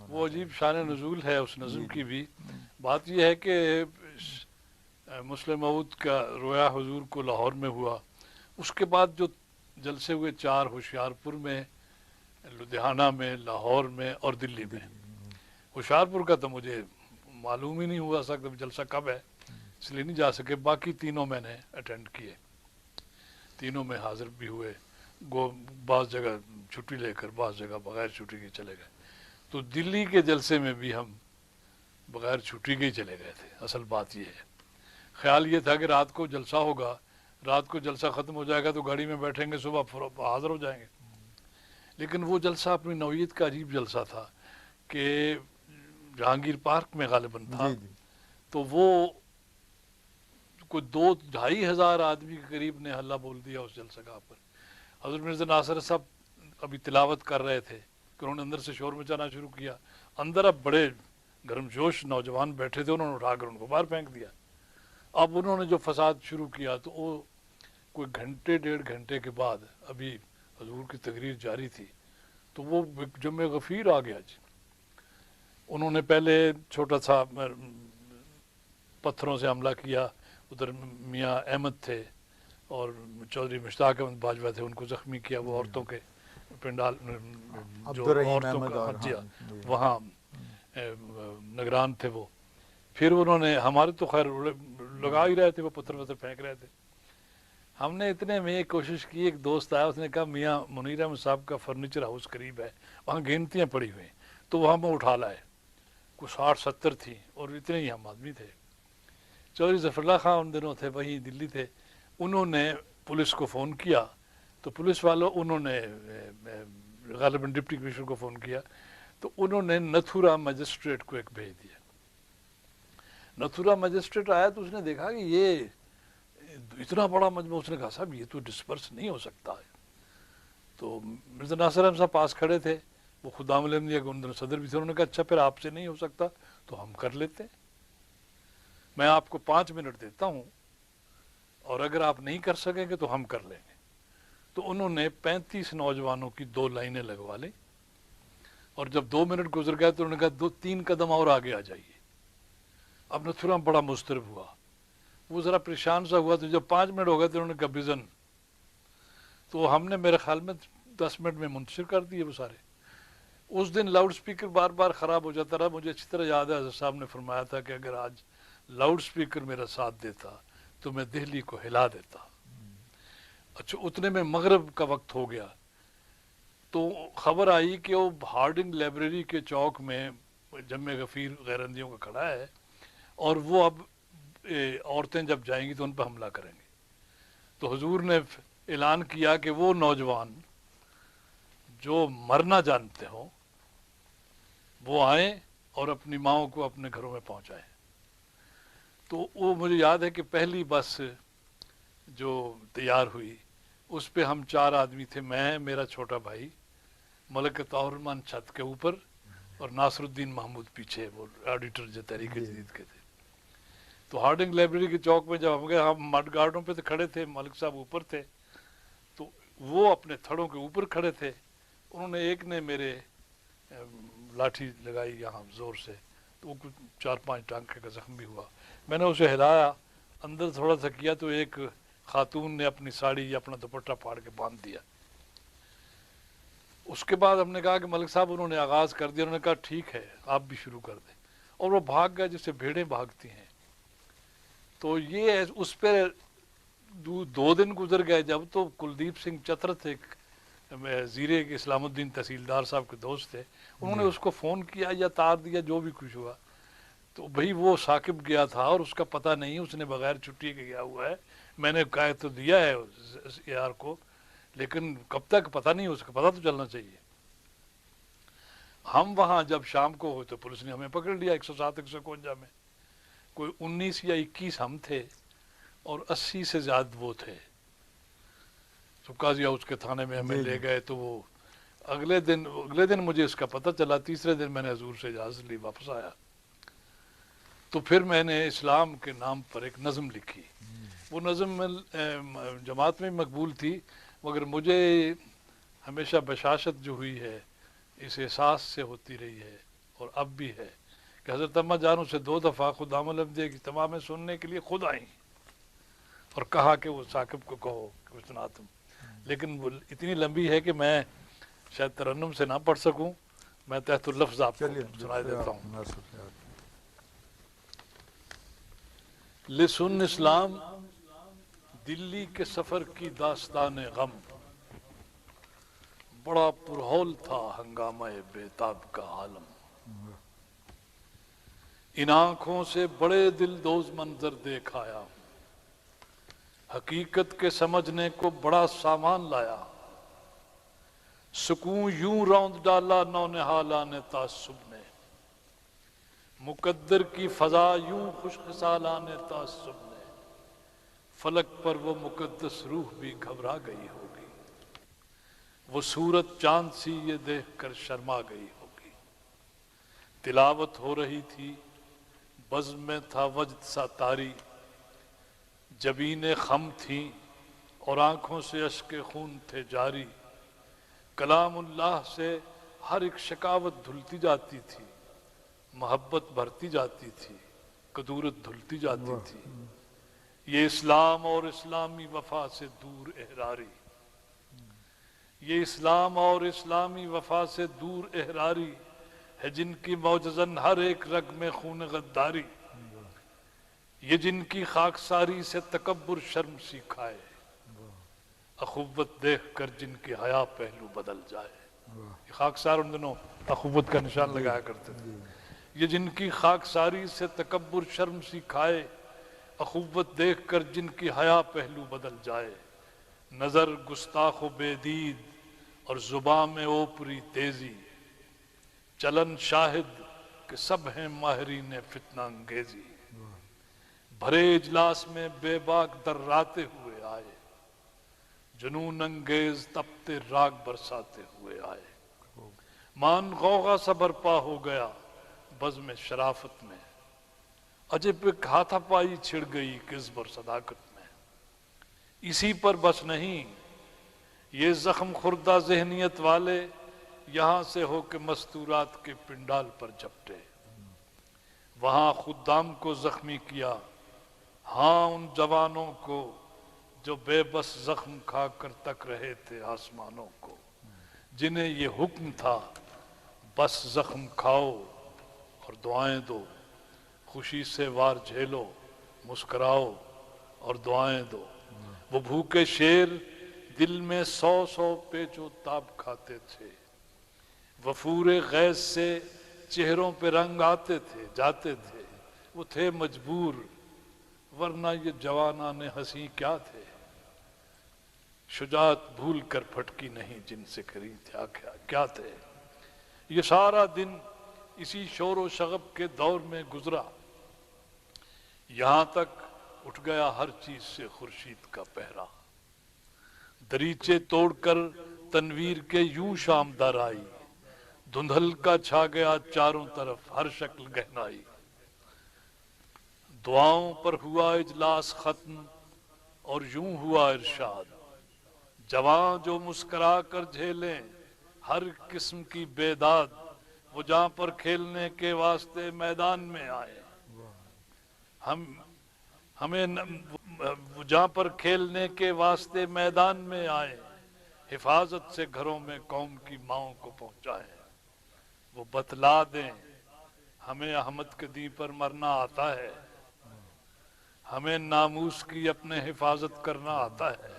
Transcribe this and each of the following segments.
وہ عجیب شان نزول ہے اس نظم کی بھی. بات یہ ہے کہ مسلم موعود کا رویا حضور کو لاہور میں ہوا، اس کے بعد جو جلسے ہوئے 4 ہوشیارپور میں، لدھیانہ میں، لاہور میں اور دلی میں. ہوشیارپور کا تو مجھے معلوم ہی نہیں ہوا سکتا جلسہ کب ہے، اس لیے نہیں جا سکے. باقی تینوں میں نے اٹینڈ کیے، تینوں میں حاضر بھی ہوئے. بعض جگہ چھٹی لے کر، بعض جگہ بغیر چھٹی کے چلے گئے. تو دلی کے جلسے میں بھی ہم بغیر چھٹی کے ہی چلے گئے تھے. اصل بات یہ ہے، خیال یہ تھا کہ رات کو جلسہ ہوگا، رات کو جلسہ ختم ہو جائے گا تو گاڑی میں بیٹھیں گے، صبح حاضر ہو جائیں گے. لیکن وہ جلسہ اپنی نوعیت کا عجیب جلسہ تھا کہ جہانگیر پارک میں غالباً تھا. تو وہ کوئی 2-2.5 ہزار آدمی کے قریب نے حلہ بول دیا اس جلسہ گاہ پر. حضرت مرزا ناصر صاحب ابھی تلاوت کر رہے تھے کہ انہوں نے اندر سے شور مچانا شروع کیا. اندر اب بڑے گرم جوش نوجوان بیٹھے تھے، انہوں نے اٹھا کر ان کو باہر پھینک دیا. اب انہوں نے جو فساد شروع کیا تو وہ کوئی گھنٹے 1.5 گھنٹے کے بعد، ابھی حضور کی تقریر جاری تھی، تو وہ جمع غفیر آ گیا جی. انہوں نے پہلے چھوٹا سا پتھروں سے حملہ کیا، ادھر میاں احمد تھے اور چودھری مشتاق احمد باجوہ تھے، ان کو زخمی کیا. وہ عورتوں کے پنڈال جو عورتوں کا وہاں نگران تھے وہ. پھر انہوں نے ہمارے تو خیر لگا ہی رہے تھے، وہ پتھر پھینک رہے تھے. ہم نے اتنے میں کوشش کی، ایک دوست آیا، اس نے کہا میاں منیر احمد صاحب کا فرنیچر ہاؤس قریب ہے، وہاں گھنٹیاں پڑی ہوئی ہیں، تو وہاں میں اٹھا لائے. کوئی 60-70 تھی اور اتنے ہی ہم آدمی تھے. چودھری ظفر اللہ خان ان دنوں تھے، وہیں دلی تھے. انہوں نے پولیس کو فون کیا تو پولیس والوں انہوں نے غالباً ڈپٹی کمشنر کو فون کیا تو انہوں نے نتھورا مجسٹریٹ کو ایک بھیج دیا. نتھورا مجسٹریٹ آیا تو اس نے دیکھا کہ یہ اتنا بڑا مجموعہ. اس نے کہا صاحب یہ تو ڈسپرس نہیں ہو سکتا ہے. تو مرزا ناصر احمد صاحب پاس کھڑے تھے، وہ خدا علیہ کے اندر صدر بھی تھے. انہوں نے کہا اچھا پھر آپ سے نہیں ہو سکتا تو ہم کر لیتے ہیں، میں آپ کو 5 منٹ دیتا ہوں اور اگر آپ نہیں کر سکیں گے تو ہم کر لیں گے. تو انہوں نے 35 نوجوانوں کی 2 لائنیں لگوا لی اور جب 2 منٹ گزر گئے تو انہوں نے کہا 2-3 قدم اور آگے آ جائیے. اب نتھورا بڑا مضطرب ہوا، وہ ذرا پریشان سا ہوا. تو جب 5 منٹ ہو گئے تو انہوں نے کہا بزن. تو ہم نے میرے خیال میں 10 منٹ میں منتشر کر دیے وہ سارے. اس دن لاؤڈ سپیکر بار بار خراب ہو جاتا رہا. مجھے اچھی طرح یاد ہے حضرت صاحب نے فرمایا تھا کہ اگر آج لاؤڈ سپیکر میرا ساتھ دیتا تو میں دہلی کو ہلا دیتا. اچھا اتنے میں مغرب کا وقت ہو گیا تو خبر آئی کہ وہ ہارڈنگ لائبریری کے چوک میں جمع غفیر غیرندیوں کا کھڑا ہے اور وہ اب عورتیں جب جائیں گی تو ان پہ حملہ کریں گے. تو حضور نے اعلان کیا کہ وہ نوجوان جو مرنا جانتے ہوں وہ آئیں اور اپنی ماؤں کو اپنے گھروں میں پہنچائیں. تو وہ مجھے یاد ہے کہ پہلی بس جو تیار ہوئی اس پہ ہم 4 آدمی تھے، میں، میرا چھوٹا بھائی، ملک طاہر الرحمان چھت کے اوپر اور ناصر الدین محمود پیچھے، وہ آڈیٹر جو تحریک جدید کے تھے. تو ہارڈنگ لائبریری کے چوک میں جب ہم گئے، ہم مڈ گارڈوں پہ کھڑے تھے، ملک صاحب اوپر تھے، تو وہ اپنے تھڑوں کے اوپر کھڑے تھے. انہوں نے ایک نے میرے لاٹھی لگائی یہاں زور سے تو وہ کچھ 4-5 ٹانکے کا زخم بھی ہوا. میں نے اسے ہلایا، اندر تھوڑا سا کیا تو ایک خاتون نے اپنی ساڑی یا اپنا دوپٹہ پھاڑ کے باندھ دیا. اس کے بعد ہم نے کہا کہ ملک صاحب، انہوں نے آغاز کر دیا. انہوں نے کہا ٹھیک ہے آپ بھی شروع کر دیں، اور وہ بھاگ گئے جس سے بھیڑیں بھاگتی ہیں. تو یہ اس پہ 2 دن گزر گئے. جب تو کلدیپ سنگھ چترتھ ایک زیرے کے اسلام الدین تحصیلدار صاحب کے دوست تھے، انہوں نے اس کو فون کیا یا تار دیا، جو بھی کچھ ہوا. تو بھئی وہ ثاقب گیا تھا اور اس کا پتہ نہیں، اس نے بغیر چھٹی کے گیا ہوا ہے. میں نے کہا تو دیا ہے اے آر کو، لیکن کب تک پتہ نہیں، اس کا پتہ تو چلنا چاہیے. ہم وہاں جب شام کو ہوئے تو پولیس نے ہمیں پکڑ لیا 107-151 میں. کوئی 19 یا 21 ہم تھے اور 80 سے زیادہ وہ تھے. تو قاضی ہاؤس کے تھانے میں ہمیں لے گئے. تو وہ اگلے دن مجھے اس کا پتہ چلا. تیسرے دن میں نے حضور سے اجازت لی، واپس آیا. تو پھر میں نے اسلام کے نام پر ایک نظم لکھی. وہ نظم جماعت میں مقبول تھی، مگر مجھے ہمیشہ بشاشت جو ہوئی ہے اس احساس سے ہوتی رہی ہے اور اب بھی ہے کہ حضرت اماں جان سے 2 دفعہ خدام الانبیاء کی اجتماع سننے کے لیے خود آئیں اور کہا کہ وہ ثاقب کو کہو کہ وہ سنا تم، لیکن وہ اتنی لمبی ہے کہ میں شاید ترنم سے نہ پڑھ سکوں، میں تحت اللفظ آپ کو سنا دیتا ہوں۔ لسن اسلام دلی کے سفر کی داستان غم، بڑا پرہول تھا ہنگامہ بیتاب کا عالم، ان آنکھوں سے بڑے دلدوز منظر دیکھ آیا، حقیقت کے سمجھنے کو بڑا سامان لایا، سکون یوں روند ڈالا نونہالان تعصب نے، مقدر کی فضا یوں خوش خصالان تعصب نے، فلک پر وہ مقدس روح بھی گھبرا گئی ہوگی، وہ صورت چاند سی یہ دیکھ کر شرما گئی ہوگی، تلاوت ہو رہی تھی بزم میں تھا وجد سا طاری، جبینیں خم تھیں اور آنکھوں سے اشک خون تھے جاری، کلام اللہ سے ہر ایک شکاوت دھلتی جاتی تھی، محبت بھرتی جاتی تھی، قدورت دھلتی جاتی تھی، یہ اسلام اور اسلامی وفا سے دور احراری، یہ اسلام اور اسلامی وفا سے دور احراری ہے جن کی معجزن ہر ایک رگ میں خون غداری، یہ جن کی خاکساری سے تکبر شرم سکھائے، اخوت دیکھ کر جن کی حیا پہلو بدل جائے، یہ خاکسار ان دنوں اخوت کا نشان لگایا کرتے تھے، یہ جن کی خاکساری سے تکبر شرم سکھائے، اخوت دیکھ کر جن کی حیا پہلو بدل جائے، نظر گستاخ و بے دید اور زباں میں اوپری تیزی، چلن شاہد کہ سب ہیں ماہرین فتنہ انگیزی، بھرے اجلاس میں بے باک دراتے ہوئے آئے، جنون انگیز تپتے راگ برساتے ہوئے آئے، مان غوغا سا برپا ہو گیا بزم شرافت میں، عجب ایک ہاتھا پائی چھڑ گئی کذب اور صداقت میں، اسی پر بس نہیں یہ زخم خوردہ ذہنیت والے یہاں سے ہو کے مستورات کے پنڈال پر جھپٹے، وہاں خدام کو زخمی کیا، ہاں ان جوانوں کو جو بے بس زخم کھا کر تک رہے تھے آسمانوں کو، جنہیں یہ حکم تھا بس زخم کھاؤ اور دعائیں دو، خوشی سے وار جھیلو مسکراؤ اور دعائیں دو، وہ بھوکے شیر دل میں 100 پیچ و تاب کھاتے تھے، وفور غیظ سے چہروں پہ رنگ آتے تھے جاتے تھے، وہ تھے مجبور ورنہ یہ جوانان ہنسی کیا تھے، شجاعت بھول کر پھٹکی نہیں جن سے کری تھا کیا تھے، یہ سارا دن اسی شور و شغب کے دور میں گزرا، یہاں تک اٹھ گیا ہر چیز سے خورشید کا پہرا، دریچے توڑ کر تنویر کے یوں شام در آئی، دھندھل کا چھا گیا چاروں طرف ہر شکل گہنائی، دعاؤں پر ہوا اجلاس ختم اور یوں ہوا ارشاد، جوان جو مسکرا کر جھیلیں ہر قسم کی بیداد، وہ جہاں پر کھیلنے کے واسطے میدان میں آئے، ہمیں جہاں پر کھیلنے کے واسطے میدان میں آئے، حفاظت سے گھروں میں قوم کی ماؤں کو پہنچائے، وہ بتلا دیں ہمیں احمد کے دی پر مرنا آتا ہے، ہمیں ناموس کی اپنے حفاظت کرنا آتا ہے،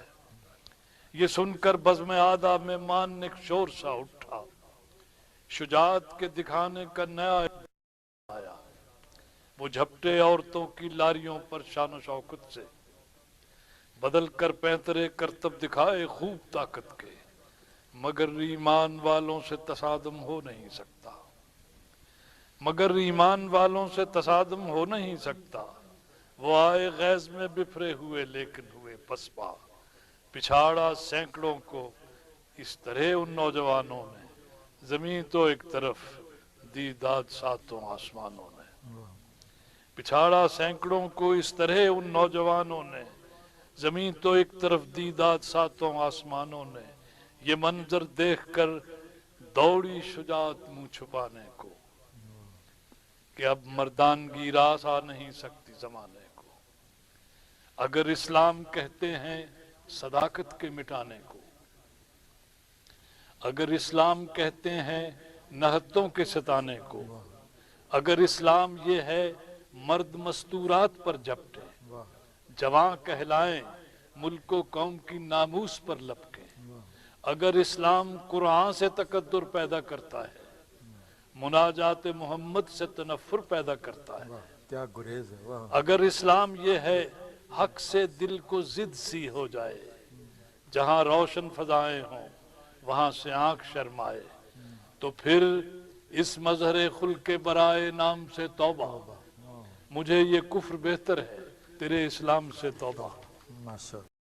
یہ سن کر بزم آداب میں مان ایک شور سا اٹھا، شجاعت کے دکھانے کا نیا آیا، وہ جھپٹے عورتوں کی لاریوں پر شان و شوکت سے، بدل کر پینترے کرتب دکھائے خوب طاقت کے، مگر ایمان والوں سے تصادم ہو نہیں سکتا، مگر ایمان والوں سے تصادم ہو نہیں سکتا، وہ آئے غیظ میں بفرے ہوئے لیکن ہوئے پسپا، پچھاڑا سینکڑوں کو اس طرح ان نوجوانوں نے، زمین تو ایک طرف دی داد ساتوں آسمانوں نے، پچھاڑا سینکڑوں کو اس طرح ان نوجوانوں نے، زمین تو ایک طرف دی داد ساتوں آسمانوں نے، یہ منظر دیکھ کر دوڑی شجاعت منہ چھپانے کو، کہ اب مردانگی راس آ نہیں سکتی زمانے کو، اگر اسلام کہتے ہیں صداقت کے مٹانے کو، اگر اسلام کہتے ہیں نہتوں کے ستانے کو، اگر اسلام یہ ہے مرد مستورات پر جھپٹے، جواں کہلائیں ملک و قوم کی ناموس پر لپکیں، اگر اسلام قرآن سے تقدر پیدا کرتا ہے، مناجات محمد سے تنفر پیدا کرتا ہے، کیا گریز ہے، اگر اسلام یہ ہے حق سے دل کو ضد سی ہو جائے، جہاں روشن فضائیں ہوں وہاں سے آنکھ شرمائے، تو پھر اس مظہر خلق کے برائے نام سے توبہ، مجھے یہ کفر بہتر ہے تیرے اسلام سے توبہ۔ ماشاءاللہ۔